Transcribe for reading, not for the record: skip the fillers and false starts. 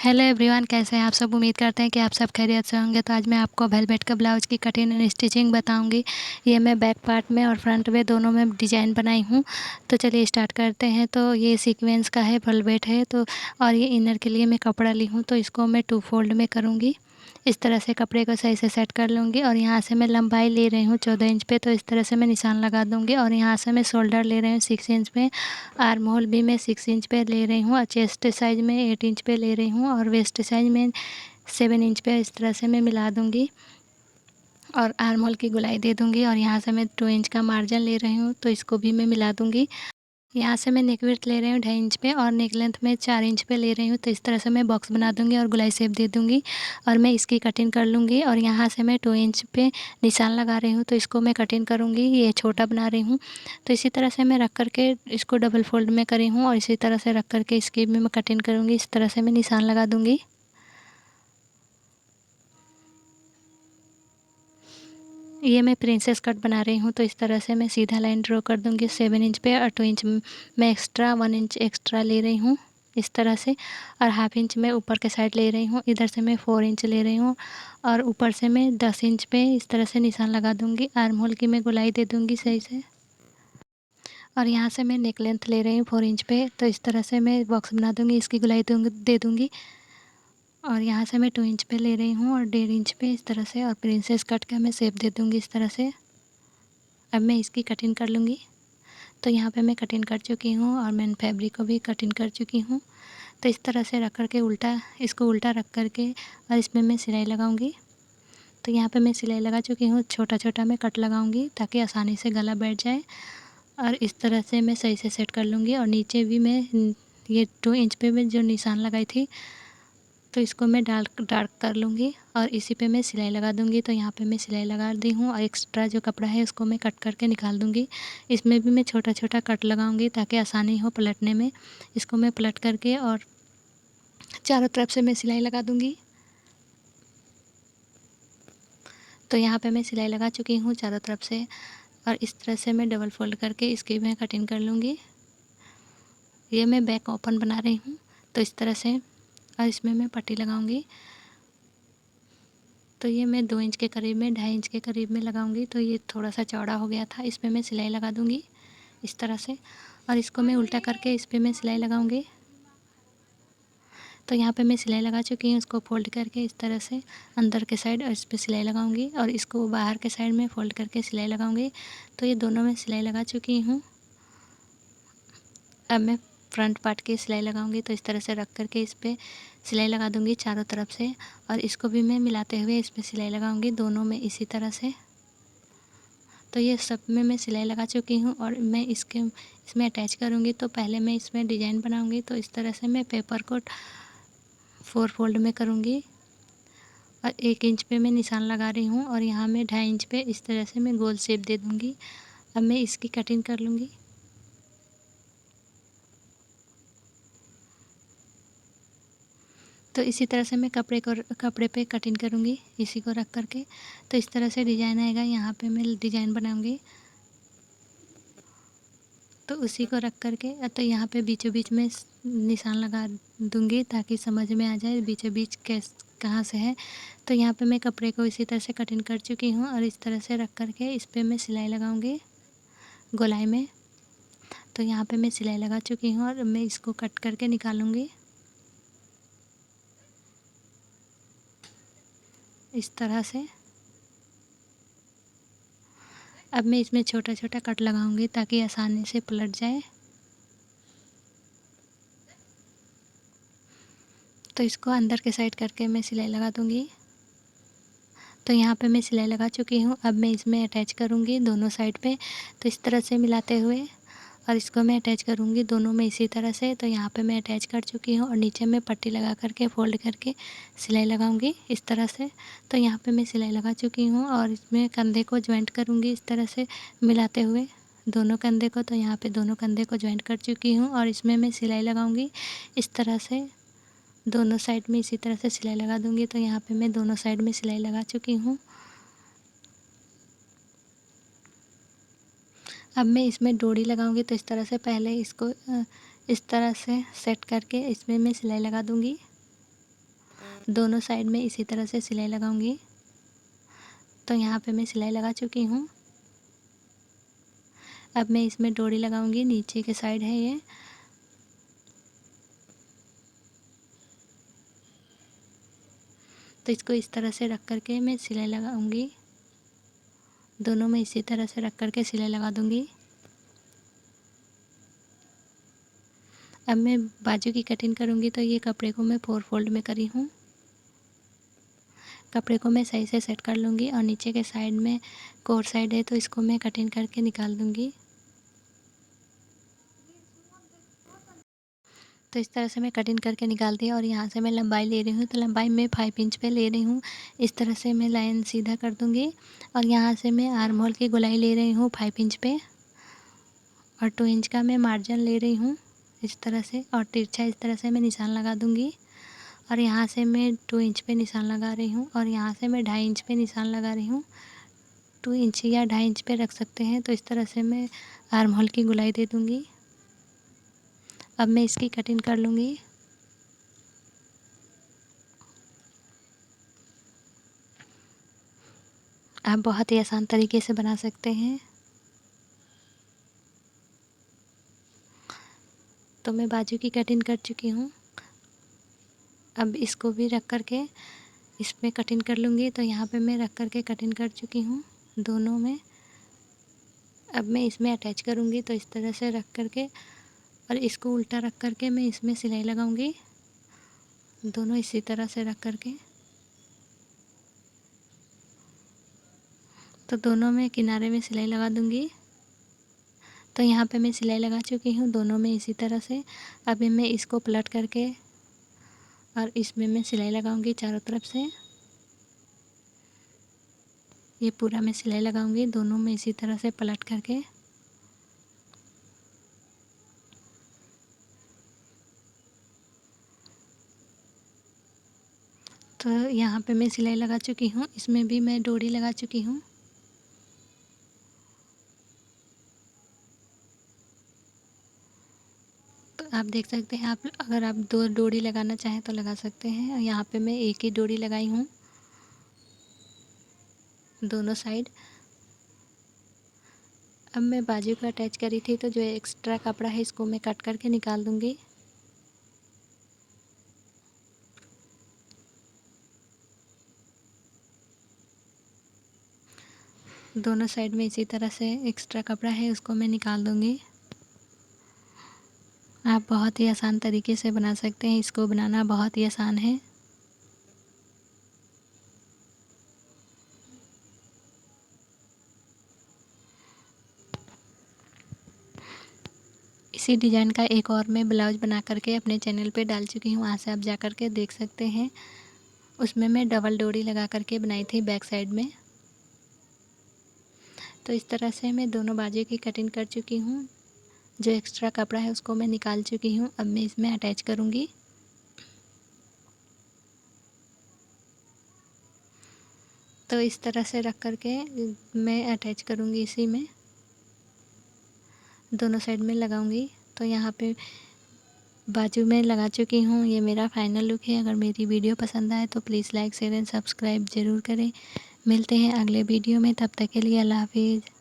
Hello everyone, कैसे हैं आप सब। उम्मीद करते हैं कि आप सब खैरियत से होंगे। तो आज मैं आपको वेलवेट का ब्लाउज़ की कटिंग एंड स्टिचिंग बताऊंगी। ये मैं बैक पार्ट में और फ्रंट में दोनों में डिज़ाइन बनाई हूँ। तो चलिए स्टार्ट करते हैं। तो ये सीक्वेंस का है, वेलवेट है। तो और ये इनर के लिए मैं कपड़ा ली हूँ, तो इसको मैं 2 फोल्ड में करूँगी। इस तरह से कपड़े को सही से सेट कर लूँगी और यहाँ से मैं लंबाई ले रही हूँ 14 इंच पे। तो इस तरह से मैं निशान लगा दूँगी और यहाँ से मैं शोल्डर ले रही हूँ 6 इंच पे। आर्म होल भी मैं 6 इंच पे ले रही हूँ और चेस्ट साइज़ में 8 इंच पे ले रही हूँ और वेस्ट साइज़ में 7 इंच पे। इस तरह से मैं मिला दूँगी और आर्म होल की गोलाई दे दूँगी और यहाँ से मैं 2 इंच का मार्जिन ले रही हूँ, तो इसको भी मैं मिला दूँगी। यहाँ से मैं नेक विड्थ ले रही हूँ 2.5 इंच पे और नेक लेंथ में 4 इंच पे ले रही हूँ। तो इस तरह से मैं बॉक्स बना दूँगी और गोलाई शेप दे दूँगी और मैं इसकी कटिंग कर लूँगी। और यहाँ से मैं 2 इंच पे निशान लगा रही हूँ, तो इसको मैं कटिंग करूँगी। ये छोटा बना रही हूँ, तो इसी तरह से मैं रख कर के इसको डबल फोल्ड में करी हूँ और इसी तरह से रख कर के इसकी भी मैं कटिंग करूँगी। इस तरह से मैं निशान लगा दूँगी। ये मैं प्रिंसेस कट बना रही हूँ, तो इस तरह से मैं सीधा लाइन ड्रॉ कर दूँगी 7 इंच पे और 2 इंच मैं एक्स्ट्रा 1 इंच एक्स्ट्रा ले रही हूँ इस तरह से। और हाफ इंच मैं ऊपर के साइड ले रही हूँ। इधर से मैं 4 इंच ले रही हूँ और ऊपर से मैं 10 इंच पे इस तरह से निशान लगा दूँगी। आर्म होल की मैं गोलाई दे दूँगी सही से और यहाँ से मैं नेक लेंथ ले रही हूँ 4 इंच पे। तो इस तरह से मैं बॉक्स बना दूँगी, इसकी गोलाई दे दूँगी और यहाँ से मैं 2 इंच पे ले रही हूँ और 1.5 इंच पे इस तरह से और प्रिंसेस कट का मैं शेप दे दूँगी इस तरह से। अब मैं इसकी कटिंग कर लूँगी। तो यहाँ पे मैं कटिंग कर चुकी हूँ और मैंने फैब्रिक को भी कटिंग कर चुकी हूँ। तो इस तरह से रख कर के इसको उल्टा रख कर के और इसमें मैं सिलाई लगाऊंगी। तो यहाँ पे मैं सिलाई लगा चुकी हूँ। छोटा छोटा मैं कट लगाऊंगी ताकि आसानी से गला बैठ जाए और इस तरह से मैं सही से सेट कर लूँगी। और नीचे भी मैं ये 2 इंच पे मैं जो निशान लगाई थी, तो इसको मैं डार्क डार्क कर लूँगी और इसी पे मैं सिलाई लगा दूँगी। तो यहाँ पे मैं सिलाई लगा दी हूँ और एक्स्ट्रा जो कपड़ा है उसको मैं कट करके निकाल दूँगी। इसमें भी मैं छोटा छोटा कट लगाऊँगी ताकि आसानी हो पलटने में। इसको मैं पलट करके और चारों तरफ से मैं सिलाई लगा दूँगी। तो यहाँ पे मैं सिलाई लगा चुकी हूँ चारों तरफ से और इस तरह से मैं डबल फोल्ड करके इसकी मैं कटिंग कर लूँगी। ये मैं बैक ओपन बना रही हूँ, तो इस तरह से और इसमें मैं पट्टी लगाऊँगी। तो ये मैं 2 इंच के करीब में 2.5 इंच के करीब में लगाऊंगी। तो ये थोड़ा सा चौड़ा हो गया था, इस पर मैं सिलाई लगा दूंगी इस तरह से और इसको मैं उल्टा करके इस पर मैं सिलाई लगाऊंगी। तो यहाँ पे मैं सिलाई लगा चुकी हूँ। इसको फोल्ड करके इस तरह से अंदर के साइड और इस पर सिलाई लगाऊंगी और इसको बाहर के साइड में फोल्ड करके सिलाई लगाऊंगी। तो ये दोनों में सिलाई लगा चुकी हूँ। अब मैं फ्रंट पार्ट की सिलाई लगाऊंगी। तो इस तरह से रख करके इस पर सिलाई लगा दूंगी चारों तरफ से और इसको भी मैं मिलाते हुए इस पर सिलाई लगाऊंगी दोनों में इसी तरह से। तो ये सब में मैं सिलाई लगा चुकी हूँ और मैं इसमें अटैच करूँगी। तो पहले मैं इसमें डिज़ाइन बनाऊँगी। तो इस तरह से मैं पेपर को 4 फोल्ड में करूँगी और 1 इंच पे मैं निशान लगा रही हूँ और यहाँ मैं 2.5 इंच पे इस तरह से मैं गोल शेप दे दूँगी। अब मैं इसकी कटिंग कर लूँगी। तो इसी तरह से मैं कपड़े पे कटिंग करूँगी इसी को रख करके। तो इस तरह से डिज़ाइन आएगा। यहाँ पे मैं डिज़ाइन बनाऊँगी, तो उसी को रख कर के तो यहाँ पे बीचों बीच में निशान लगा दूँगी ताकि समझ में आ जाए बीचों बीच कहाँ से है। तो यहाँ पे मैं कपड़े को इसी तरह से कटिंग कर चुकी हूँ और इस तरह से रख कर के इस पर मैं सिलाई लगाऊँगी गोलाई में। तो यहाँ पे मैं सिलाई लगा चुकी हूँ और मैं इसको कट करके निकालूँगी इस तरह से। अब मैं इसमें छोटा छोटा कट लगाऊँगी ताकि आसानी से पलट जाए। तो इसको अंदर के साइड करके मैं सिलाई लगा दूँगी। तो यहाँ पे मैं सिलाई लगा चुकी हूँ। अब मैं इसमें अटैच करूँगी दोनों साइड पे। तो इस तरह से मिलाते हुए और इसको मैं अटैच करूँगी दोनों में इसी तरह से। तो यहाँ पे मैं अटैच कर चुकी हूँ और नीचे मैं पट्टी लगा करके फोल्ड करके सिलाई लगाऊंगी इस तरह से। तो यहाँ पे मैं सिलाई लगा चुकी हूँ और इसमें कंधे को जॉइंट करूँगी इस तरह से मिलाते हुए दोनों कंधे को। तो यहाँ पे दोनों कंधे को जॉइंट कर चुकी हूँ और इसमें मैं सिलाई लगाऊंगी इस तरह से दोनों साइड में इसी तरह से सिलाई लगा दूँगी। तो यहाँ पे मैं दोनों साइड में सिलाई लगा चुकी हूँ। अब मैं इसमें डोरी लगाऊंगी। तो इस तरह से पहले इसको इस तरह से सेट करके इसमें मैं सिलाई लगा दूँगी। दोनों साइड में इसी तरह से सिलाई लगाऊंगी। तो यहाँ पे मैं सिलाई लगा चुकी हूँ। अब मैं इसमें डोरी लगाऊंगी, नीचे के साइड है ये। तो इसको इस तरह से रख करके मैं सिलाई लगाऊंगी। दोनों में इसी तरह से रख करके सिलाई लगा दूंगी। अब मैं बाजू की कटिंग करूंगी। तो ये कपड़े को मैं 4 फोल्ड में करी हूँ। कपड़े को मैं सही से सेट कर लूँगी और नीचे के साइड में कोर साइड है तो इसको मैं कटिंग करके निकाल दूँगी। तो इस तरह से मैं कटिंग करके निकाल दी और यहाँ से मैं लंबाई ले रही हूँ। तो लंबाई मैं 5 इंच पे ले रही हूँ। इस तरह से मैं लाइन सीधा कर दूँगी और यहाँ से मैं आर्म होल की गोलाई ले रही हूँ 5 इंच पे और 2 इंच का मैं मार्जिन ले रही हूँ इस तरह से, और तिरछा इस तरह से मैं निशान लगा दूँगी। और यहाँ से मैं 2 इंच पे निशान लगा रही हूँ और यहाँ से मैं 2.5 इंच पे निशान लगा रही हूँ। 2 इंच या 2.5 इंच पे रख सकते हैं। तो इस तरह से मैं आर्म होल की गोलाई दे दूँगी। अब मैं इसकी कटिंग कर लूँगी। आप बहुत ही आसान तरीके से बना सकते हैं। तो मैं बाजू की कटिंग कर चुकी हूँ। अब इसको भी रख कर के इसमें कटिंग कर लूँगी। तो यहाँ पे मैं रख कर के कटिंग कर चुकी हूँ दोनों में। अब मैं इसमें अटैच करूँगी। तो इस तरह से रख कर के और इसको उल्टा रख कर के मैं इसमें सिलाई लगाऊँगी। दोनों इसी तरह से रख कर के। तो दोनों में किनारे में सिलाई लगा दूँगी। तो यहाँ पे मैं सिलाई लगा चुकी हूँ दोनों में इसी तरह से। अभी मैं इसको पलट करके और इसमें मैं सिलाई लगाऊंगी चारों तरफ से। ये पूरा मैं सिलाई लगाऊंगी दोनों में इसी तरह से पलट करके। तो यहाँ पे मैं सिलाई लगा चुकी हूँ। इसमें भी मैं डोरी लगा चुकी हूँ। तो आप देख सकते हैं, आप अगर आप 2 डोरी लगाना चाहें तो लगा सकते हैं। यहाँ पे मैं एक ही डोरी लगाई हूँ दोनों साइड। अब मैं बाजू को अटैच करी थी तो जो एक्स्ट्रा कपड़ा है इसको मैं कट करके निकाल दूँगी। दोनों साइड में इसी तरह से एक्स्ट्रा कपड़ा है उसको मैं निकाल दूँगी। आप बहुत ही आसान तरीके से बना सकते हैं। इसको बनाना बहुत ही आसान है। इसी डिज़ाइन का एक और मैं ब्लाउज बना करके अपने चैनल पे डाल चुकी हूँ, वहाँ से आप जा कर के देख सकते हैं। उसमें मैं डबल डोरी लगा करके बनाई थी बैक साइड में। तो इस तरह से मैं दोनों बाजू की कटिंग कर चुकी हूँ। जो एक्स्ट्रा कपड़ा है उसको मैं निकाल चुकी हूँ। अब मैं इसमें अटैच करूँगी। तो इस तरह से रख कर के मैं अटैच करूँगी इसी में, दोनों साइड में लगाऊँगी। तो यहाँ पे बाजू में लगा चुकी हूँ। ये मेरा फाइनल लुक है। अगर मेरी वीडियो पसंद आए तो please like share and subscribe ज़रूर करें। मिलते हैं अगले वीडियो में, तब तक के लिए अल्लाह हाफिज़।